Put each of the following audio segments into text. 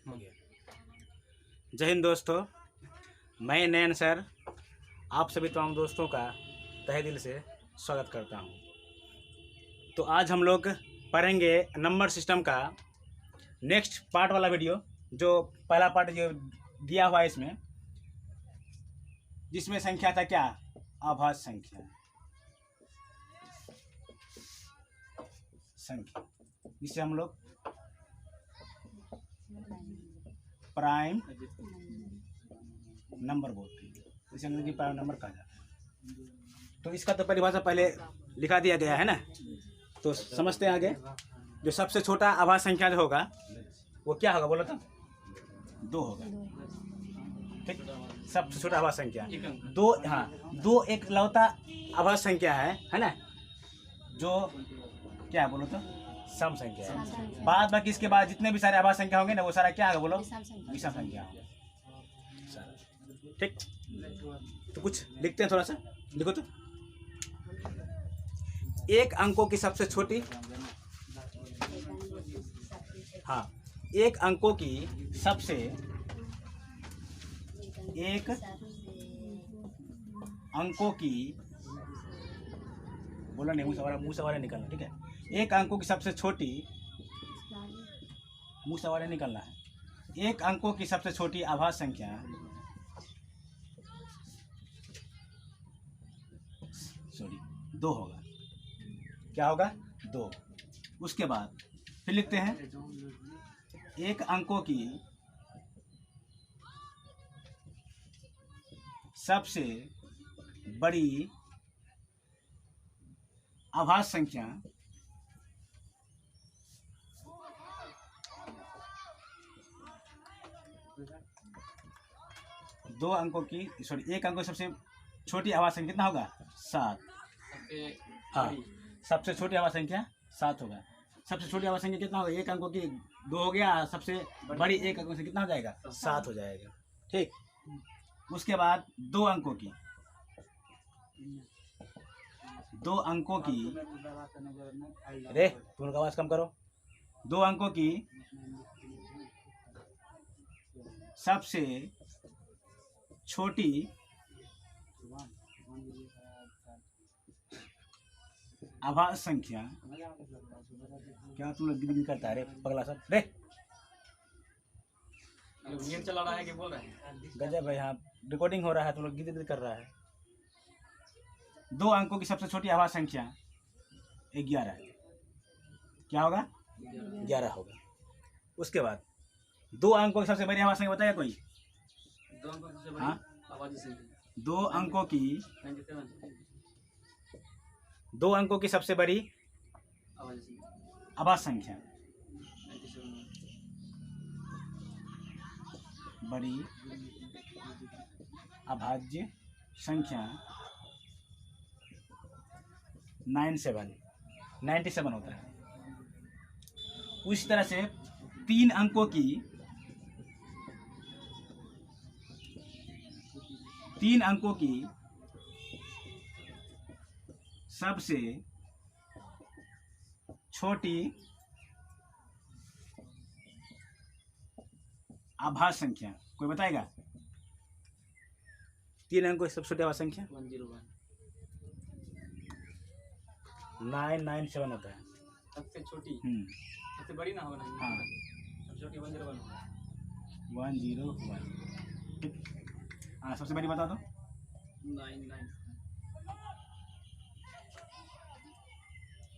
हो गया। जय हिंद दोस्तों, मैं नयन सर आप सभी तमाम दोस्तों का तहे दिल से स्वागत करता हूं। तो आज हम लोग पढ़ेंगे नंबर सिस्टम का नेक्स्ट पार्ट वाला वीडियो, जो पहला पार्ट जो दिया हुआ है इसमें, जिसमें संख्या था क्या, आभाज्य संख्या, जिसे हम लोग प्राइम नंबर बोलते हैं, इसे अंग्रेजी प्राइम नंबर कहा जाता है। तो इसका तो परिभाषा पहले लिखा दिया गया है ना, तो समझते हैं आगे। जो सबसे छोटा आभाज्य संख्या जो होगा वो क्या होगा, बोलो तो 2 होगा। ठीक, सबसे छोटा आभाज्य संख्या 2। हाँ, 2 एक लौता आभाज्य संख्या है ना, जो क्या बोलो तो सम संख्या है। बाद बाकी इसके बाद जितने भी सारे आभाज्य संख्या होंगे ना, वो सारा क्या होगा, बोलो विषम संख्या होगा। ठीक, तो कुछ लिखते हैं, थोड़ा सा लिखो तो। एक अंकों की सबसे छोटी, हाँ, एक अंकों की सबसे, एक अंकों की, बोला नहीं, मुंह सवारे निकलना। ठीक है, एक अंकों की सबसे छोटी, मुंह सवारे निकलना है। एक अंकों की सबसे छोटी आभाज्य संख्या, सॉरी, 2 होगा। क्या होगा, 2। उसके बाद फिर लिखते हैं, एक अंकों की सबसे बड़ी आभाज्य संख्या, दो अंकों की, सॉरी, एक अंकों की सबसे छोटी आभाज्य संख्या कितना होगा, 7। हाँ, सबसे छोटी आभाज्य संख्या 7 होगा। सबसे छोटी आभाज्य संख्या कितना होगा, एक अंकों की 2 हो गया, सबसे बड़ी एक अंकों से कितना हो जाएगा, 7 हो जाएगा। ठीक, उसके बाद 2 अंकों की, 2 अंकों की, अरे तुम लोग आवाज कम करो। 2 अंकों की सबसे छोटी आभाज्य संख्या, क्या तुम लोग गिर करता है रे पगला सब रे, चला रहा है कि बोल रहे हैं, गजब है, यहाँ रिकॉर्डिंग हो रहा है, तुम लोग गिर कर रहा है। 2 अंकों की सबसे छोटी आभाज्य संख्या 11, क्या होगा, 11 होगा। उसके बाद 2 अंकों की सबसे बड़ी आभाज्य संख्या बताएगा कोई, हाँ, 2 अंकों की, 2 अंकों की सबसे बड़ी आभाज्य संख्या, बड़ी अभाज्य संख्या 97 होता है। उस तरह से 3 अंकों की, 3 अंकों की सबसे छोटी आभाज्य संख्या कोई बताएगा, 3 अंकों की सबसे छोटी आभाज्य संख्या 997 होता है। सबसे छोटी, सबसे बड़ी ना होना, हाँ, सबसे छोटी 101। हाँ, सबसे बड़ी बता दो, 99।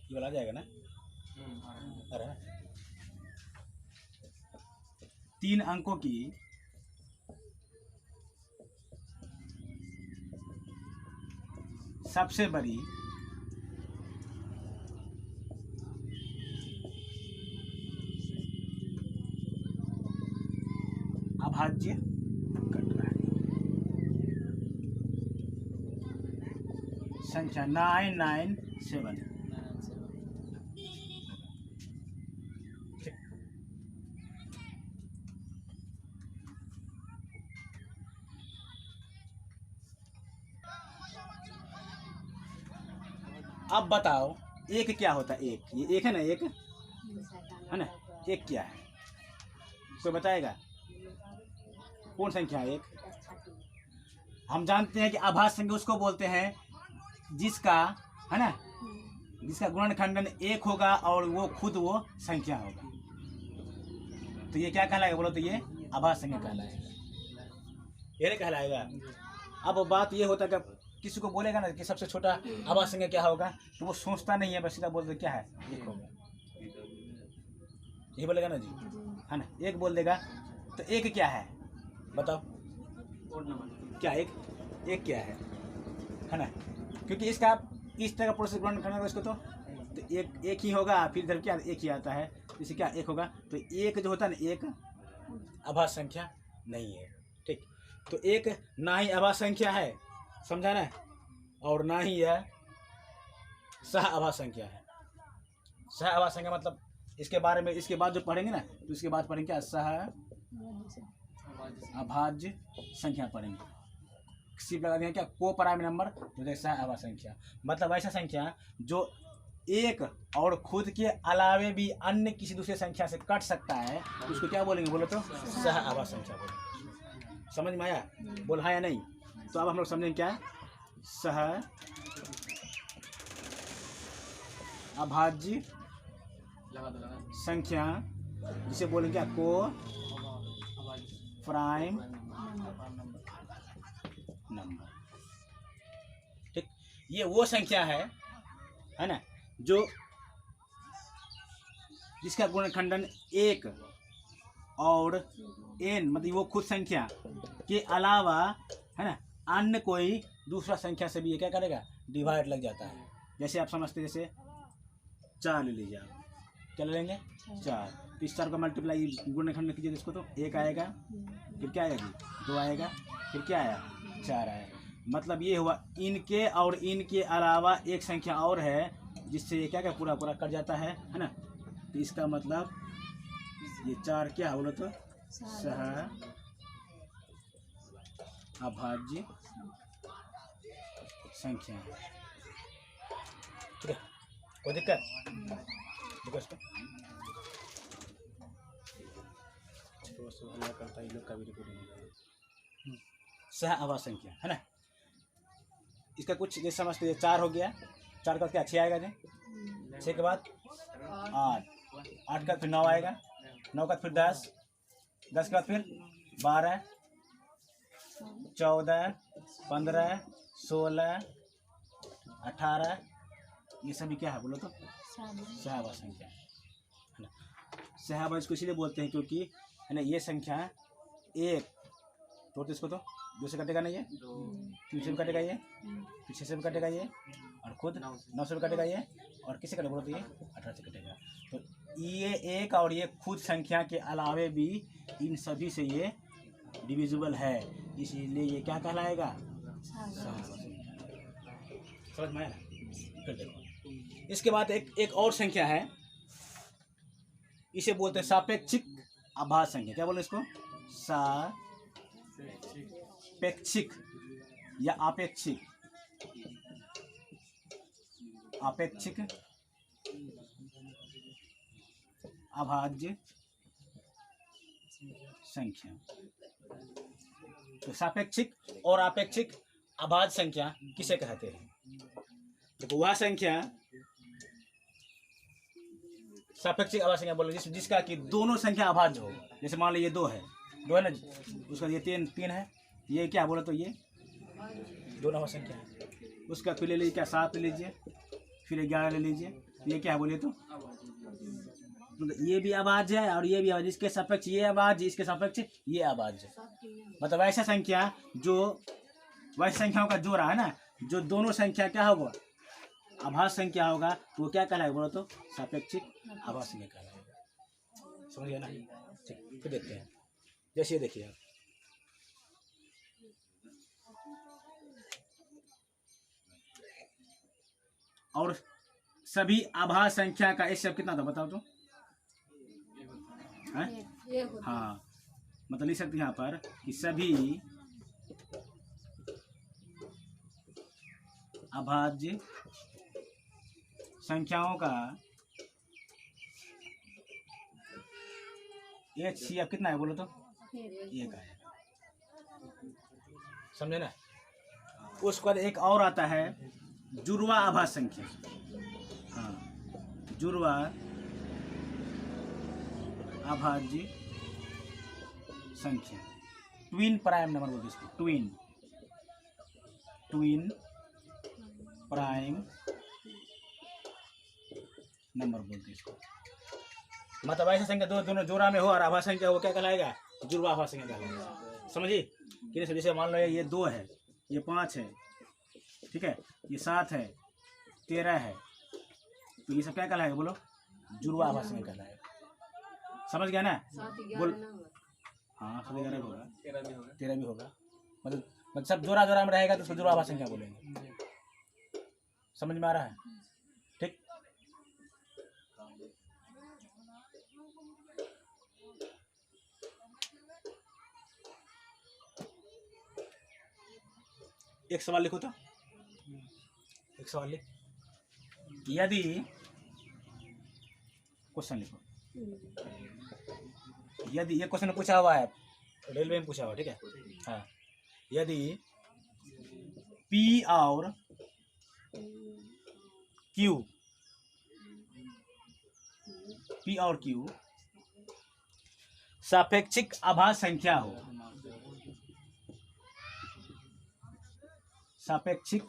ये वाला आ जाएगा ना, अरे 3 अंकों की सबसे बड़ी अभाज्य संख्या 997। अब बताओ एक क्या होता है, एक, ये एक है ना, एक है ना, एक क्या है, कोई बताएगा कौन संख्या है एक? हम जानते हैं कि आभास संख्या उसको बोलते हैं जिसका, है ना, जिसका गुणनखंडन एक होगा और वो खुद वो संख्या होगा। तो ये क्या कहलाएगा बोलो? तो ये आभास संख्या कहलाएगा, ये नहीं कहलाएगा। अब बात ये होता है कि किसी को बोलेगा ना कि सबसे छोटा आभास संख्या क्या होगा, तो वो सोचता नहीं है, बस सीधा बोल दे क्या है, एक होगा, ये बोलेगा ना जी, है ना। एक बोल देगा तो एक क्या है बताओ, क्या एक क्या है ना, क्योंकि इसका इस तरह का प्रोसेस ग्रहण करना होगा इसको, तो एक ही होगा, फिर इधर क्या एक ही आता है, इसे क्या एक होगा। तो एक जो होता है ना, एक आभास संख्या नहीं है, ठीक। तो एक ना ही आभास संख्या है, समझा ना, और ना ही यह सह आभास संख्या है। सह आभास संख्या मतलब इसके बारे में इसके बाद जो पढ़ेंगे ना, तो इसके बाद पढ़ेंगे क्या, सह अभाज्य संख्या पढ़ेंगे। सिर्फ लगा देंगे क्या, को प्राइम नंबर, तो जैसा आभास संख्या मतलब ऐसा संख्या जो एक और खुद के अलावे भी अन्य किसी दूसरे संख्या से कट सकता है, उसको क्या बोलेंगे बोलो? तो सह आभास संख्या बोलेंगे। समझ में आया? बोला या नहीं? तो अब हम लोग समझेंगे क्या, सह अभाज्य संख्या जिसे बोलेंगे क्या, को प्राइम नंबर, ठीक। ये वो संख्या है ना, जो जिसका गुणनखंडन एक और n मतलब वो खुद संख्या के अलावा, है ना, अन्य कोई दूसरा संख्या से भी ये क्या करेगा, डिवाइड लग जाता है। जैसे आप समझते, जैसे 4 ले लीजिए आप, क्या ले लेंगे 4, तो इस 4 का मल्टीप्लाई गुणनखंड कीजिए इसको, तो 1 आएगा, फिर क्या आएगा जी 2 आएगा, फिर क्या आया 4 आया। मतलब ये हुआ इनके और इनके अलावा एक संख्या और है जिससे ये क्या क्या पूरा पूरा कट जाता है ना। तो इसका मतलब ये 4 क्या बोलो तो सह अभाज्य संख्या है, ठीक है। कोई दिक्कत देखो इसको करता है, लोग का भी रिकॉर्डिंग सह आभास संख्या है ना। इसका कुछ जैसे समझते, 4 हो गया, 4 का क्या 6 आएगा जी, 6 के बाद 8 का फिर 9 आएगा, 9 का फिर 10 के बाद फिर 12 14 15 16 18, ये सभी क्या है बोलो तो सहआभास संख्या है ना। सहआभास को इसीलिए बोलते हैं क्योंकि है ना, ये संख्या एक तो इसको तो 2 से कटेगा नहीं, ये 3 से भी कटेगा, ये फिर 6 से भी कटेगा, ये और खुद 9 से भी कटेगा, ये और किसे कटेगा बोलो तो ये 18 से कटेगा। तो ये एक और ये खुद संख्या के अलावे भी इन सभी से ये डिविजिबल है, इसीलिए ये क्या कहलाएगा, समझ में आया ना। फिर देखो इसके बाद एक और संख्या है, इसे बोलते हैं सापेक्षिक आभास संख्या। क्या बोले इसको, सापेक्षिक या अपेक्षिक अभाज्य संख्या। तो सापेक्षिक और अपेक्षिक अभाज्य संख्या किसे कहते हैं? देखो वह संख्या सापेक्षिक अभाज्य संख्या बोलो जिसका कि दोनों संख्या अभाज्य हो। जैसे मान लो ये 2 है ना, उसका ये 3 है, ये क्या बोलो तो ये दोनों अभाज्य संख्या है। उसका फिर ले लीजिए क्या 7 ले लीजिए, फिर 11 ले लीजिए, ये क्या बोलिए तो ये भी अभाज्य है और ये भी अभाज्य, इसके सापेक्ष ये अभाज्य, इसके सापेक्ष ये अभाज्य। मतलब ऐसा संख्या जो वैसे संख्याओं का जोड़ा है ना, जो दोनों संख्या क्या होगा आभास संख्या होगा, तो वो क्या कहलाएगा बोलो तो सापेक्षिक आभास संख्या कहलाएगा। समझ गया ना? ठीक, तो देखते हैं। जैसे ये देखिए आप, और सभी आभास संख्या का एच कितना था बताओ तो, हाँ मतलब लिख सकते हैं यहाँ पर कि सभी अभाज्य संख्याओं का HCF कितना है बोलो तो? एक आएगा, समझे ना। उसके बाद एक और आता है जुड़वा आभास संख्या। हाँ, जुड़वा अभाज्य संख्या, ट्विन प्राइम नंबर बोलते इसको, ट्विन प्राइम नंबर बोलते इसको। मतलब ऐसी संख्या दोनों जोड़ा में हो और आभास संख्या वो क्या कहलाएगा? जुड़वा आभास संख्या कहलाएगा। समझिए कि जैसे मान लो ये 2 है, ये 5 है, ठीक है, ये 7 है, 13 है, तो ये सब क्या कहलाएगा बोलो? जुड़वा आभास संख्या कहलाएगा। समझ गया ना? बोल। हाँ, 11 होगा, 13 भी होगा। मतलब सब जोड़ा जोड़ा में रहेगा तो उसको जुड़वा आभास संख्या बोलेंगे। समझ में आ रहा है? ठीक। एक सवाल लिखो तो, एक सवाल लिख। यदि क्वेश्चन लिखो, यदि ये क्वेश्चन पूछा हुआ है, रेलवे में पूछा हुआ, ठीक है। हाँ, यदि P और Q, P और Q सापेक्षिक आभास संख्या हो, सापेक्षिक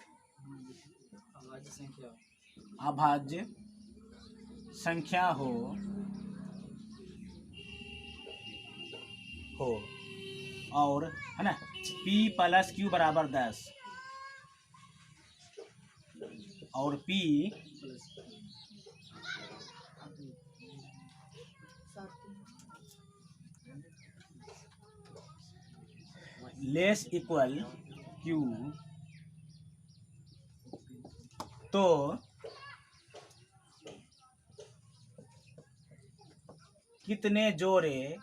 अभाज्य संख्या हो और है ना, P + Q = 10 और P < Q, तो कितने जोड़े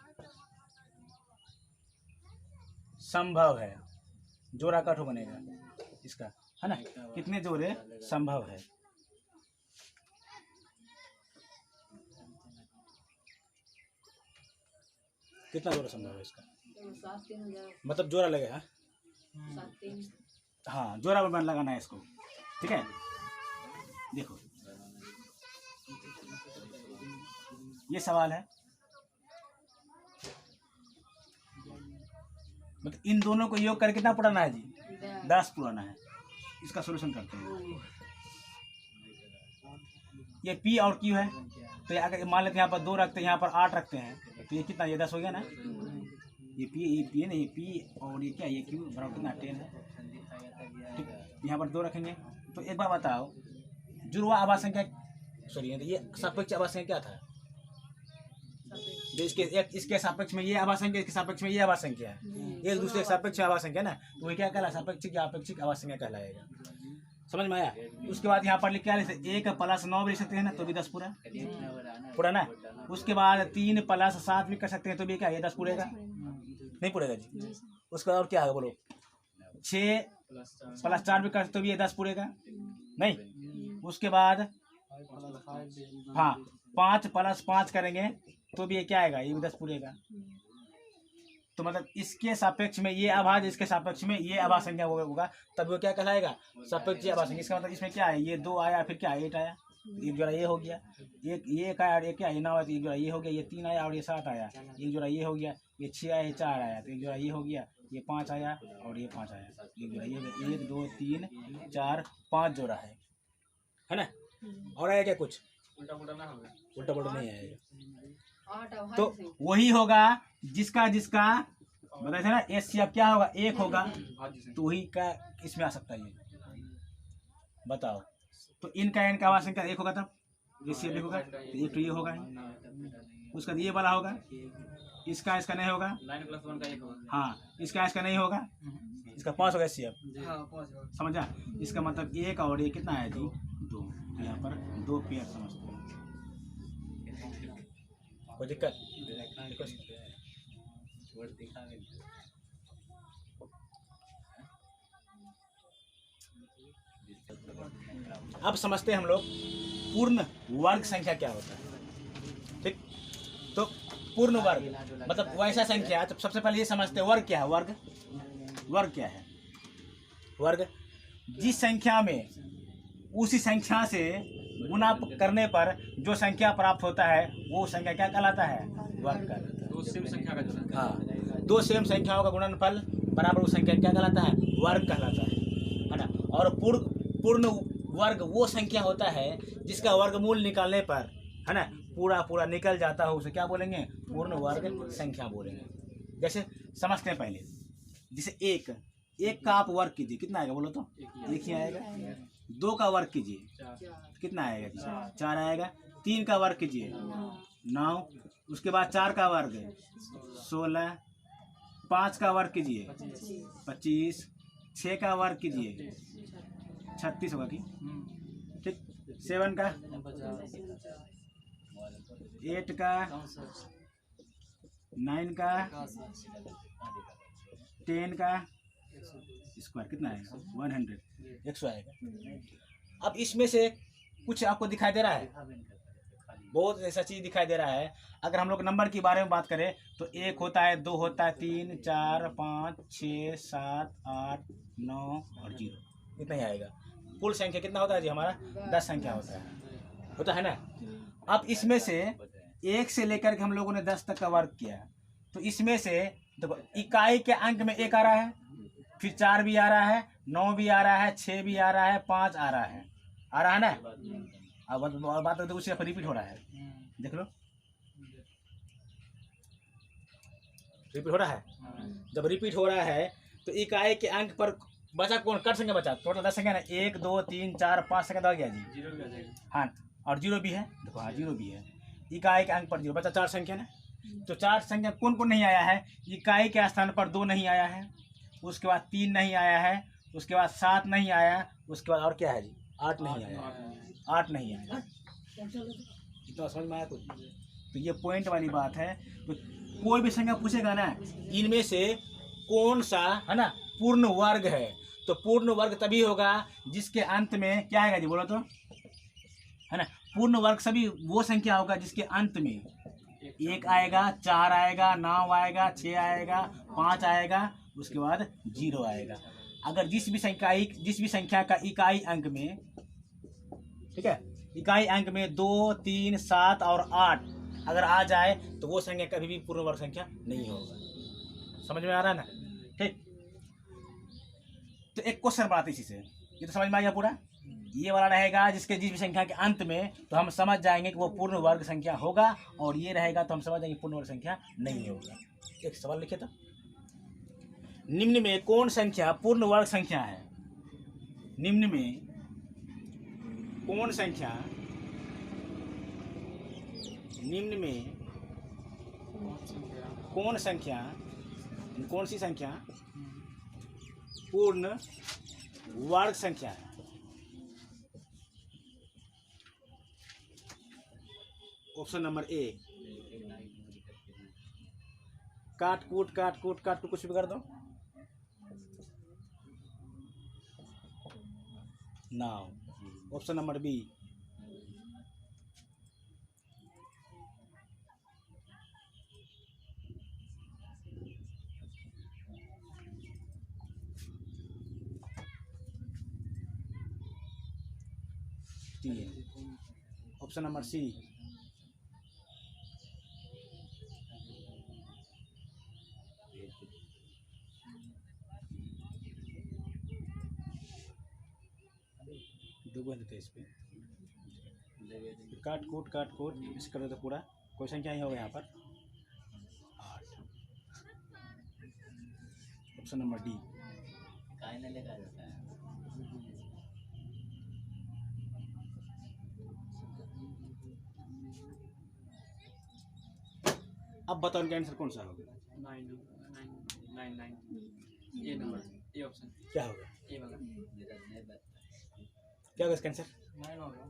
संभव है? जोड़ा कट हो बनेगा इसका, है ना, कितने जोड़े संभव है? कितना जोड़ा संभव है इसका? मतलब जोड़ा लगेगा। हाँ, जोड़ा बन लगाना है इसको, ठीक है। देखो ये सवाल है, मतलब इन दोनों को योग करके कितना पुराना है जी? 10 पुराना है। इसका सॉल्यूशन करते हैं। ये P और Q है, तो अगर मान लेते हैं यहाँ पर 2 रखते हैं, यहाँ पर 8 रखते हैं, तो ये कितना? ये 10 हो गया ना। ये P है ना, ये P और ये क्या, ये Q बराबर कितना? 10 है, ठीक। यहाँ पर 2 रखेंगे। तो एक बार बताओ, जुड़वा आभास संख्या, सॉरी ये सापेक्ष आभास संख्या क्या था? जो इसके सापेक्ष में ये आभास संख्या, इसके सापेक्ष में ये आभास संख्या है, एक दूसरे के सापेक्ष आभास संख्या ना, तो ये क्या कहला? सापेक्षिक या अपेक्षिक आभास संख्या कहलाएगा। समझ में आया? उसके बाद यहाँ पर लिख क्या लिख सकते? 1 + 9 भी लिख सकते हैं ना, तो भी 10 पूरा ना। उसके बाद 3 + 7 भी कर सकते हैं, तो भी क्या ये 10 पूरेगा? नहीं पूरेगा जी। उसके बाद और क्या है बोलो? 6 + 4 भी कर, तो भी ये 10 पूरेगा नहीं। उसके बाद हाँ, 5 + 5 करेंगे तो भी ये क्या आएगा? ये भी 10 पूरेगा। तो मतलब इसके सापेक्ष में ये आभाज, इसके सापेक्ष में ये आभास संख्या होगा, तब वो क्या कहलाएगा? सापेक्ष आभास संख्या। इसका मतलब इसमें क्या है? ये 2 आया, फिर क्या 8 आया, एक जोड़ा ये हो गया, एक आया और एक क्या, ये 9 आया, तो एक जोड़ा ये हो गया, ये 3 आया और ये 7 आया, एक जोड़ा ये हो गया, ये 6 आया, ये 4 आया, तो एक जोड़ा ये हो गया, ये 5 आया और ये 5 आया, एक जोड़ा ये 1 2 3 4 5 जोड़ा है ना। और आया क्या कुछ? उल्टा पुल्टा नहीं आएगा। तो वही होगा जिसका बताए थे ना, HCF क्या होगा? 1 होगा, तो वही का इसमें आ सकता है। ये बताओ, तो इनका आवास संख्या 1 होगा, तब HCF होगा, तो ये होगा। उसका ये वाला होगा, इसका नहीं होगा। 9+1 का 1 होगा। हाँ, इसका नहीं होगा, इसका 5 होगा HCF। समझा? इसका मतलब 1 और ये कितना है जी? 2। यहाँ पर 2 पेयर समझते हैं। कोई दिक्कत? अब समझते हैं हम लोग पूर्ण वर्ग संख्या क्या होता है। ठीक, तो पूर्ण वर्ग मतलब वैसा संख्या। तो सबसे पहले ये समझते हैं वर्ग क्या है। वर्ग वर्ग क्या है? वर्ग जिस संख्या में उसी संख्या से गुना करने पर जो संख्या प्राप्त होता है वो संख्या क्या कहलाता है? वर्ग कहलाता है। दो सेम संख्या का हाँ, दो सेम संख्याओं का गुणनफल बराबर उस संख्या क्या कहलाता है? वर्ग कहलाता है ना। और पूर्ण वर्ग वो संख्या होता है जिसका वर्गमूल निकालने पर है ना पूरा निकल जाता हो, उसे क्या बोलेंगे? पूर्ण वर्ग संख्या बोलेंगे। जैसे समझते हैं पहले, जैसे एक का आप वर्ग कीजिए, कितना आएगा बोलो तो? एक ही आएगा। दो का वर्ग कीजिए, कितना आएगा? 4 आएगा। 3 का वर्ग कीजिए, 9। उसके बाद 4 का वर्ग 16। 5 का वर्ग कीजिए 25। 6 का वर्ग कीजिए 36 होगा कि ठीक। 7 का, 8 का, 9 का, 10 का स्क्वायर कितना आएगा? 100, 100 आएगा। अब इसमें से कुछ आपको दिखाई दे रहा है, बहुत ऐसा चीज दिखाई दे रहा है। अगर हम लोग नंबर के बारे में बात करें तो 1 होता है, 2 होता है, 3, 4, 5, 6, 7, 8, 9 और 0, इतना ही आएगा। कुल संख्या कितना होता है जी हमारा? 10 संख्या होता है ना। अब इसमें से 1 से लेकर के हम लोगों ने 10 तक का वर्ग किया, तो इसमें से देखो इकाई के अंक में 1 आ रहा है, फिर 4 भी आ रहा है, 9 भी आ रहा है, 6 भी आ रहा है, 5 आ रहा है ना। अब बात तो उसी पर रिपीट हो रहा है, देख लो रिपीट हो रहा है। जब रिपीट हो रहा है तो इकाई के अंक पर बचा कौन? कट संख्या बचा। टोटल 10 संख्या ना, 1 2 3 4 5 संख्या तो आ गया जी। हाँ, और 0 भी है, देखो हाँ 0 भी है। इकाई के अंक पर 0 बचा, 4 संख्या ना। तो 4 संख्या कौन कौन नहीं आया है? इकाई के स्थान पर 2 नहीं आया है, उसके बाद 3 नहीं आया है, उसके बाद 7 नहीं आया, उसके बाद और क्या है जी? 8 नहीं आया, 8 नहीं आया। इतना समझ में आया कुछ? तो ये पॉइंट वाली बात है। तो कोई भी संख्या पूछेगा ना, इनमें से कौन सा है ना पूर्ण वर्ग है, तो पूर्ण वर्ग तभी होगा जिसके अंत में क्या आएगा जी बोलो तो? है ना, पूर्ण वर्ग सभी वो संख्या होगा जिसके अंत में 1 आएगा, 4 आएगा, 9 आएगा, 6 आएगा, 5 आएगा, उसके बाद 0 आएगा। अगर जिस भी संख्या का इकाई अंक में, ठीक है, इकाई अंक में 2, 3, 7 और 8 अगर आ जाए तो वो संख्या कभी भी पूर्ण वर्ग संख्या नहीं होगा। समझ में आ रहा है ना? ठीक। तो एक क्वेश्चन बात इसी से, ये तो समझ में आ गया पूरा। ये वाला रहेगा जिसके जिस भी संख्या के अंत में, तो हम समझ जाएंगे कि वो पूर्ण वर्ग संख्या होगा, और ये रहेगा तो हम समझ जाएंगे पूर्ण वर्ग संख्या नहीं होगा। एक सवाल लिखे तो, निम्न में कौन संख्या पूर्ण वर्ग संख्या है? निम्न में कौन संख्या, निम्न में कौन संख्या, कौन सी संख्या पूर्ण वर्ग संख्या है? Option number A. काट कूट कुछ भी कर दो। Now option number B. Option number C. दो देते इस पे काट कूट इस कर दो पूरा। क्वेश्चन क्या ही होगा यहाँ पर? 8। Option number D. अब बताओ इनका आंसर कौन सा होगा? 9 ये नंबर, ये ऑप्शन क्या होगा? ये वाला क्या होगा इसका आंसर? 9 होगा।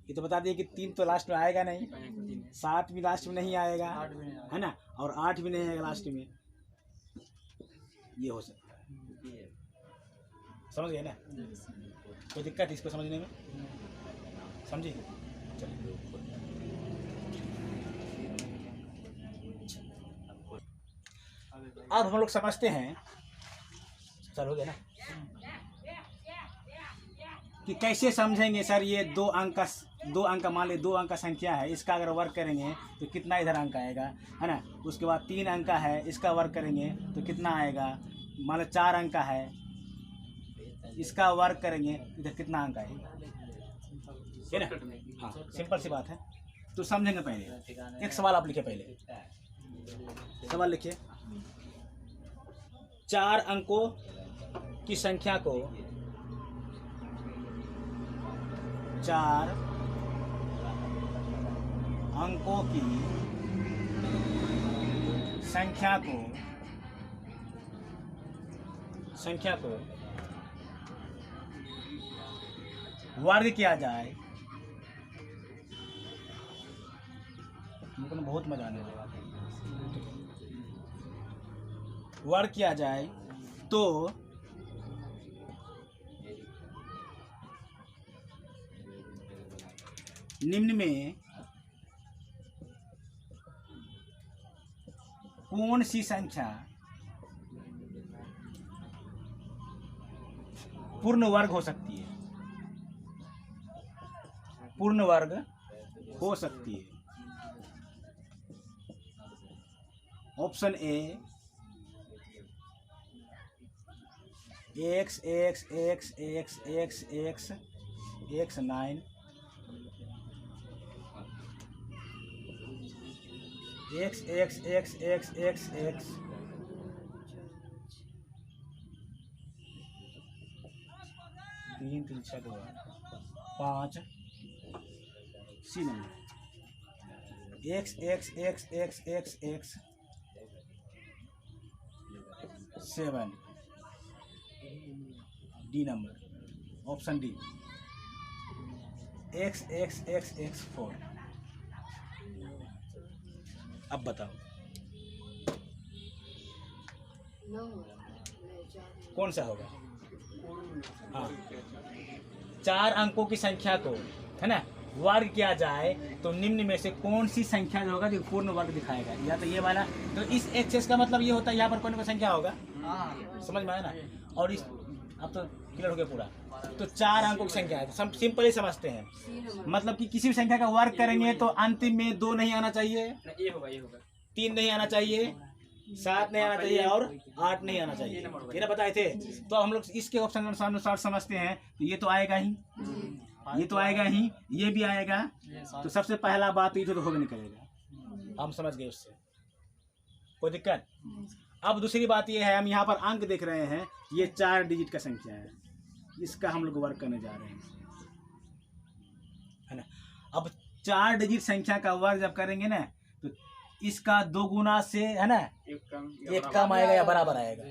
ये तो बता दिए कि 3 तो लास्ट में आएगा नहीं, 7 भी लास्ट में नहीं आएगा, 8 भी नहीं है ना, और 8 भी नहीं आएगा लास्ट में। ये हो सकता है, समझ गए ना? कोई दिक्कत इसको समझने में? समझिए। चलिए अब हम लोग समझते हैं, सर हो गया ना, कि कैसे समझेंगे सर ये दो अंक का मान ली 2 अंक का संख्या है, इसका अगर वर्क करेंगे तो कितना इधर अंक आएगा, है ना। उसके बाद 3 अंक का है, इसका वर्क करेंगे तो कितना आएगा, मान लो 4 अंक का है, इसका वर्क करेंगे इधर कितना अंक आएगा, है ना। हाँ सिंपल सी बात है। तो समझेंगे पहले एक सवाल आप लिखिए, पहले सवाल लिखिए। 4 अंकों की संख्या को 4 अंकों की संख्या को वर्ग किया जाए, मुझको बहुत मजा आने वाला है। वर्ग किया जाए तो निम्न में कौन सी संख्या पूर्ण वर्ग हो सकती है, पूर्ण वर्ग हो सकती है। Option A x x x x x x x 9, x x x x x x 3 3 6 2 5 C number, x x x x x x 7 D number, option D x x x x 4। अब बताओ कौन सा होगा। हाँ 4 अंकों की संख्या को, है ना, वर्ग किया जाए तो निम्न में से कौन सी संख्या जो होगा जो पूर्ण वर्ग दिखाएगा, या तो ये वाला, तो इस एक्सेस का मतलब ये होता है यहाँ पर कोई ना कोई संख्या होगा, समझ में आया ना। और इस अब तो क्लियर हो गया पूरा। तो 4 अंकों की संख्या है, तो सिंपल ही समझते हैं, मतलब कि किसी भी संख्या का वर्ग करेंगे तो अंतिम में 2 नहीं आना चाहिए, ये होगा 3 नहीं आना चाहिए, 7 नहीं आना चाहिए और 8 नहीं आना चाहिए, ये ना बताए थे। तो हम लोग इसके ऑप्शन अनुसार समझते हैं, तो ये तो आएगा ही, ये तो आएगा ही, ये भी आएगा। तो सबसे पहला बात ये तो हो नहीं करेगा, हम समझ गए उससे, कोई दिक्कत। अब दूसरी बात ये है, हम यहाँ पर अंक देख रहे हैं, ये 4 डिजिट का संख्या है, इसका हम लोग वर्क करने जा रहे हैं, है ना। अब 4 डिजिट संख्या का वर्ग जब करेंगे ना, तो इसका 2 गुना से, है ना, एक कम आएगा या बराबर आएगा।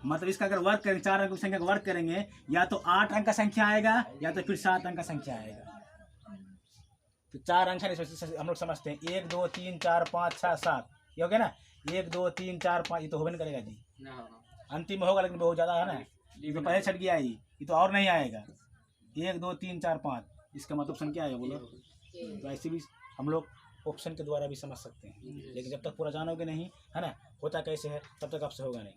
मतलब इसका अगर वर्क करेंगे, 4 अंक की संख्या का वर्क करेंगे, या तो 8 अंक का संख्या आएगा या तो फिर 7 अंक का संख्या आएगा। तो 4 अंक हम लोग समझते हैं, 1 2 3 4 5 6 7, ये हो गया ना, 1 2 3 4 5, ये तो होबे नहीं करेगा जी, अंतिम में होगा, लेकिन बहुत ज्यादा है ना, ये तो पहले छट गया, ये तो और नहीं आएगा। 1 2 3 4 5, इसका मतलब ऑप्शन क्या है बोलो। तो ऐसे भी हम लोग ऑप्शन के द्वारा भी समझ सकते हैं, लेकिन जब तक पूरा जानोगे नहीं, है ना, होता कैसे है, तब तक आपसे होगा नहीं।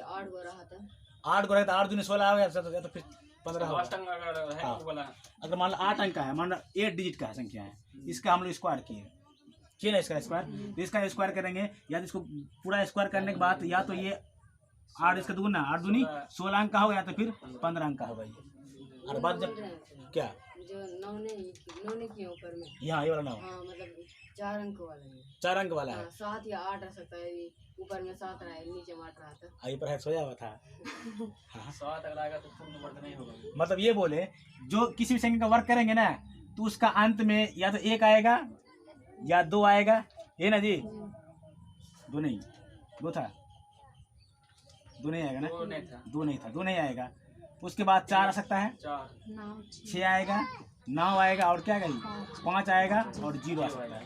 8 गो रहा था, 8 गो रहता, 8 दूनी 16 आ गया, तो फिर 15 होगा। हाँ। अगर मान लो 8 अंक का है, मान लो 8 डिजिट का संख्या है, इसका हम लोग स्क्वायर किए ना, इसका स्क्वायर, तो इसका स्क्वायर करेंगे, या तो इसको पूरा स्क्वायर करने के बाद, या तो ये 8 इसका दुगुना, 8 दूनी 16 अंक का होगा, या तो फिर 15 अंक का होगा ये। और बाद जब क्या जो 9 ने किया ऊपर में, यहाँ ये वाला 9, हाँ मतलब 4 अंक वाला है, 4 अंक वाला है, 7 या 8 रह सकता है, ऊपर में 7 रहा है, नीचे में 8 रहा था, आई पर सोया हुआ था। हाँ 7 अगर आएगा तो पूर्ण वर्ग नहीं होगा। मतलब ये बोले, जो किसी भी संख्या का वर्क करेंगे ना, तो उसका अंत में या तो 1 आएगा या 2 आएगा, ये ना जी, 2 नहीं, 2 था, 2 नहीं आएगा ना, 2 नहीं था, 2 नहीं आएगा। उसके बाद 4 आ सकता है, 6 आएगा, 9 आएगा, और क्या आएगा, 5 आएगा, और 0 आ सकता है।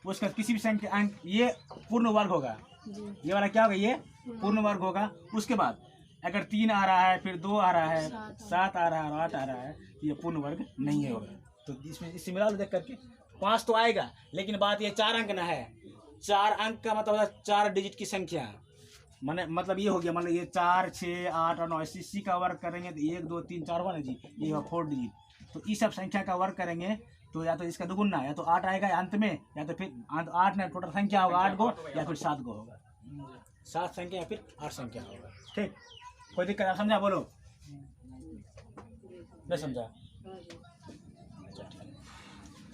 उसका किसी भी संख्या अंक, ये पूर्ण वर्ग होगा, ये वाला क्या होगा, ये पूर्ण वर्ग होगा। उसके बाद अगर 3 आ रहा है, फिर 2 आ रहा है, 7 आ रहा है और 8 आ रहा है, ये पूर्ण वर्ग नहीं होगा। तो इसमें इससे मिला लो देख करके, 5 तो आएगा, लेकिन बात ये 4 अंक ना है, 4 अंक का मतलब होता है 4 डिजिट की संख्या। माने मतलब ये हो गया, मतलब ये 4 6 8 और 9 इसी का वर्ग करेंगे तो 1 2 3 4 हुआ ना जी, ये हुआ 4 डिजिट। तो इस सब संख्या का वर्ग करेंगे तो या तो इसका दुगुना या तो 8 आएगा अंत में, या तो फिर 8 ना टोटल संख्या होगा 8 गो या फिर 7 गो होगा, 7 संख्या या फिर 8 संख्या होगा। ठीक, कोई दिक्कत आप समझा? बोलो, नहीं समझा? हाँ जी।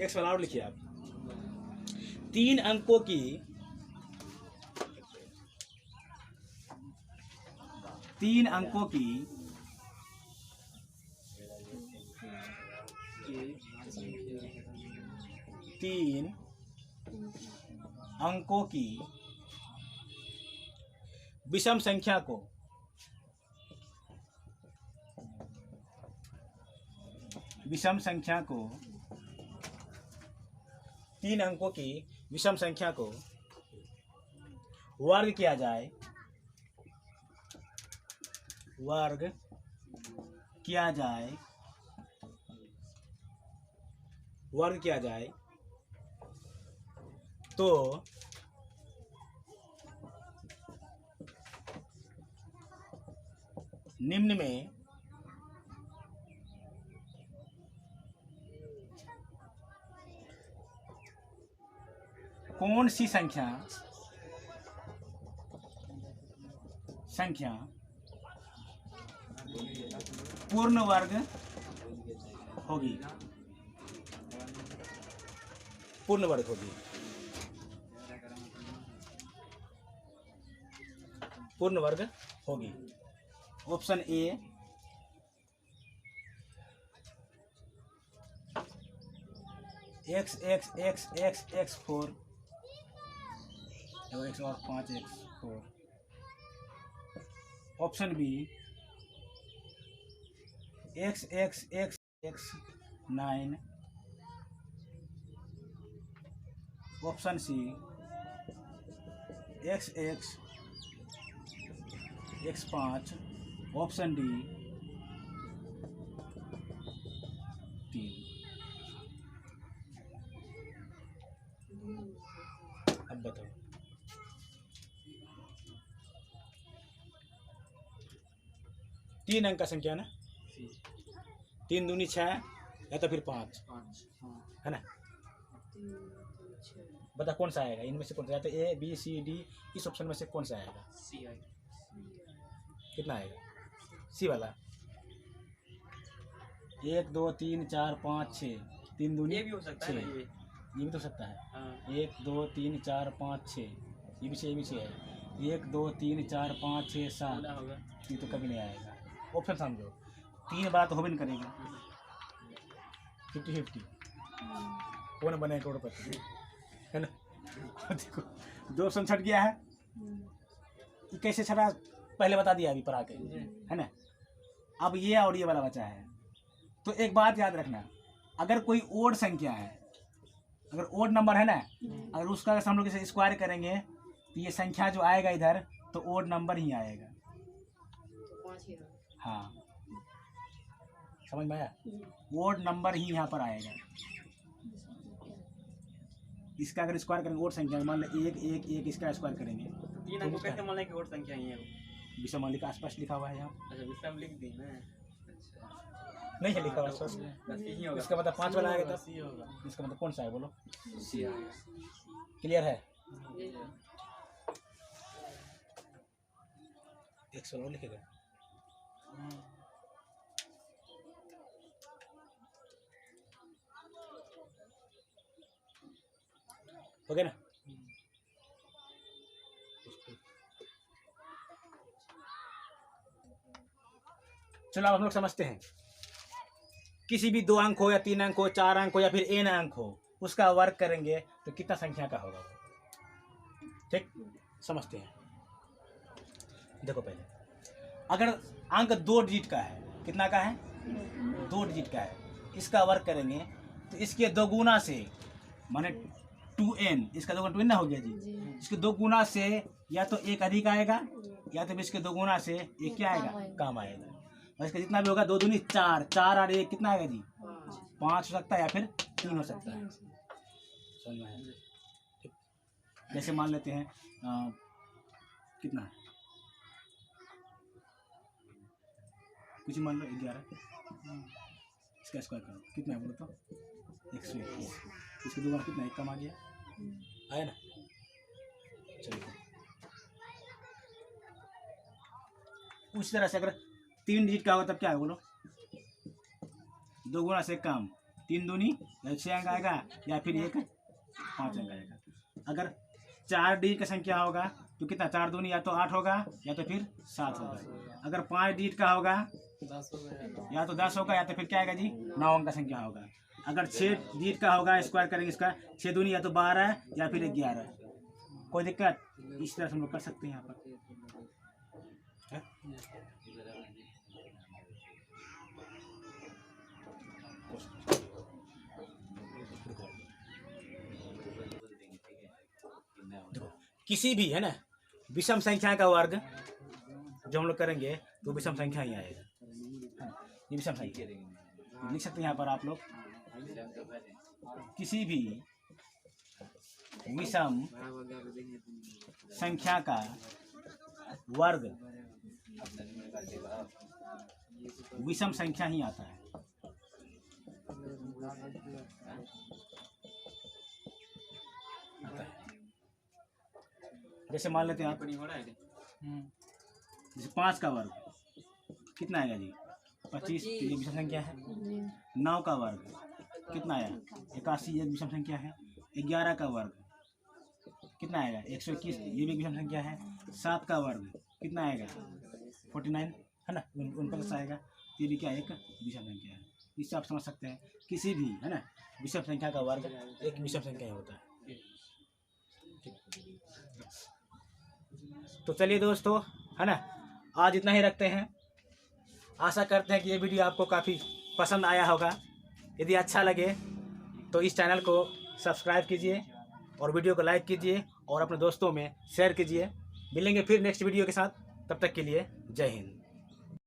एक सवाल और लिखिए आप। 3 अंकों की 3 अंकों की 3 अंकों की विषम संख्या को विषम संख्या को 3 अंकों की विषम संख्या को वर्ग किया जाए, वर्ग किया जाए, वर्ग किया जाए तो निम्न में कौन सी संख्या पूर्ण वर्ग होगी, पूर्ण वर्ग होगी, पूर्ण वर्ग होगी। ऑप्शन ए x4 x और 5x4। Option B x9। Option C x5। Option D 3। अब बताओ, तीन अंक का संख्या ना, 3 दूनी 6 या तो फिर 5 है ना। बता कौन सा आएगा इनमें से, कौन सा? या तो ए बी सी डी, इस ऑप्शन में से कौन सा आएगा? सी आएगा। कितना आएगा सी वाला? 1 2 3 4 5 6, 3 दूनी ये भी हो सकता है ना, 6, ये ये भी तो सकता है। हाँ। 1 2 3 4 5 6, ये भी 6, ये भी 6 है। 1 2 3 4 5 6 7, पूरा होगा। ये तो कभी नहीं आएगा। ऑप्शन समझो, 3 बार तो हो भी नहीं करेगी, 50-50 कौन बने करोड़पति, है ना। देखो 2 ऑप्शन छट गया है, ये कैसे छटा पहले बता दिया अभी पढ़ा के, है ना। अब ये और ये वाला बचा है। तो एक बात याद रखना, अगर कोई ओड संख्या है, अगर ओड नंबर है ना, अगर उसका अगर हम लोग इसे स्क्वायर करेंगे तो ये संख्या जो आएगा इधर तो ओड नंबर ही आएगा। हाँ, समझ में आया? ओड नंबर ही यहाँ पर आएगा। इसका अगर स्क्वायर करेंगे ओड संख्या, मान लो 1 1 1, इसका स्क्वायर करेंगे 3 अंकों कैसे मान लें कि और संख्या ही है वो? विषम के आसपास लिखा हुआ है यहाँ। अच्छा, विषम लिख दी ना। अच्छा, नहीं है लिखा हुआ आसपास, बस यही होगा। इसका मतलब 5 वाला आएगा तब। सी होगा। इसका मतलब कौन सा है बोलो? सी आएगा। क्लियर है? एक सवाल और लिखेगा। ओके ना। चलो अब हम लोग समझते हैं, किसी भी 2 अंक हो या 3 अंक हो, 4 अंक हो या फिर n अंक हो, उसका वर्ग करेंगे तो कितना संख्या का होगा। ठीक, समझते हैं। देखो पहले, अगर अंक 2 डिजिट का है, कितना का है? 2 डिजिट का है, इसका वर्ग करेंगे तो इसके 2 गुना से, माने 2n, इसका 2 गुना 2n ना हो गया जी। इसके 2 गुना से या तो 1 अधिक आएगा या तो इसके 2 गुना से 1 क्या आएगा? कम आएगा। और इसका जितना भी होगा 2 दूनी 4, 4 और 1 कितना आएगा जी? 5 हो सकता है या फिर 3 हो सकता है। समझ में आया? ठीक। जैसे मान लेते हैं कितना है, कुछ मान लो 11, इसका स्क्वायर करो कितना है बोलो तो 121, इसके दोबारा कितना 1 कम आ गया, आया ना। चलिए उस तरह से अगर 3 डिजिट का होगा तब क्या है बोलो, 2 गुना से कम, 3 दूनी 6 अंक आएगा, या फिर 1 5 अंक आएगा। अगर 4 डिजिट का संख्या होगा तो कितना, 4 दूनी या तो 8 होगा या तो फिर 7 होगा। अगर 5 डिजिट का होगा या तो 10 होगा या तो फिर क्या आएगा जी 9 अंक का संख्या होगा। अगर 6 डिजिट का होगा स्क्वायर करेंगे इसका, 6 दूनी या तो 12 या फिर 11। कोई दिक्कत, इस तरह से हम लोग कर सकते हैं यहाँ पर। किसी भी है ना विषम संख्या का वर्ग जो हम लोग करेंगे तो विषम संख्या ही आएगा। ये विषम संख्या लिख सकते हैं यहाँ पर आप लोग, किसी भी विषम संख्या का वर्ग विषम संख्या ही आता है। जैसे मान लेते हैं आप, जैसे 5 का वर्ग कितना आएगा जी 25, ये विषम संख्या है। 9 का वर्ग कितना आया 81, ये विषम संख्या है। 11 का वर्ग कितना आएगा 121, ये भी विषम संख्या है। 7 का वर्ग कितना आएगा 49 है ना, 49 आएगा। ये भी क्या एक विषम संख्या है। इससे आप समझ सकते हैं किसी भी है ना विषम संख्या का वर्ग एक विषम संख्या ही होता है। तो चलिए दोस्तों है ना, आज इतना ही रखते हैं। आशा करते हैं कि ये वीडियो आपको काफ़ी पसंद आया होगा। यदि अच्छा लगे तो इस चैनल को सब्सक्राइब कीजिए और वीडियो को लाइक कीजिए और अपने दोस्तों में शेयर कीजिए। मिलेंगे फिर नेक्स्ट वीडियो के साथ, तब तक के लिए जय हिंद।